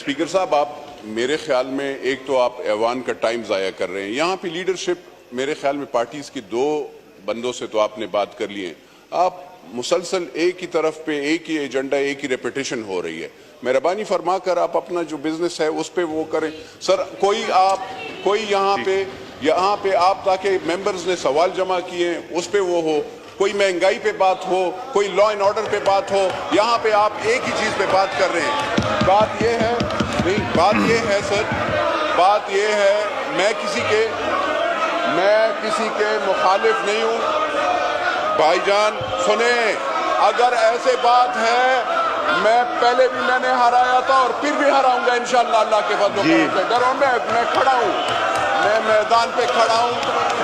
Speaker साहब, आप मेरे ख्याल में एक तो आप ऐवान का टाइम ज़ाया कर रहे हैं। यहाँ पे लीडरशिप मेरे ख्याल में पार्टीज़ की दो बंदों से तो आपने बात कर ली है। आप मुसलसल एक ही तरफ पे एक ही एजेंडा, एक ही रेपिटेशन हो रही है। मेहरबानी फरमा कर आप अपना जो बिजनेस है उस पे वो करें सर। कोई यहाँ पे आप ताकि मेंबर्स ने सवाल जमा किए उस पे वो हो, कोई महंगाई पे बात हो, कोई लॉ एंड ऑर्डर पे बात हो, यहाँ पे आप एक ही चीज़ पे बात कर रहे हैं। बात ये है सर, बात ये है मैं किसी के मुखालिफ नहीं हूँ। भाईजान सुने, अगर ऐसे बात है, मैंने हराया था और फिर भी हराऊंगा इंशाअल्लाह अल्लाह के फज़ल से। डरो, मैं खड़ा हूँ, मैं मैदान पे खड़ा हूँ,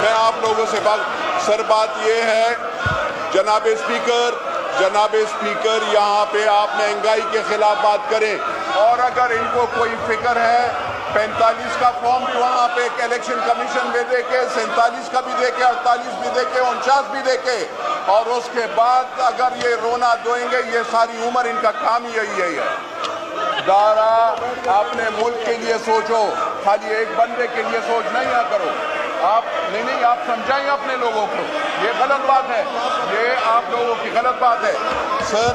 मैं आप लोगों से सर बात ये है जनाब स्पीकर यहाँ पे आप महंगाई के खिलाफ बात करें, और अगर इनको कोई फिक्र है 45 का फॉर्म भी वहाँ पे इलेक्शन कमीशन में दे के, 47 का भी दे के, 48 भी दे के, 49 भी दे के, और उसके बाद अगर ये रोना धोएंगे, ये सारी उम्र इनका काम ही यही है। दारा आपने मुल्क के लिए सोचो, खाली एक बंदे के लिए सोच नहीं करो। आप आप समझाएं अपने लोगों को, ये गलत बात है, ये आप लोगों की गलत बात है। सर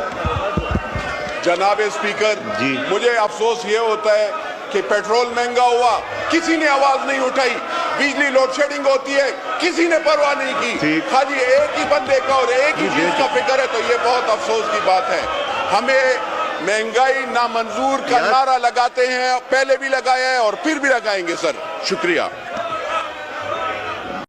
जनाब स्पीकर, मुझे अफसोस ये होता है कि पेट्रोल महंगा हुआ, किसी ने आवाज नहीं उठाई। बिजली लोड शेडिंग होती है, किसी ने परवाह नहीं की। खाली एक ही बंदे का और एक ही चीज का फिक्र है, तो ये बहुत अफसोस की बात है। हमें महंगाई नामंजूर का नारा लगाते हैं, पहले भी लगाया है और फिर भी लगाएंगे सर। शुक्रिया।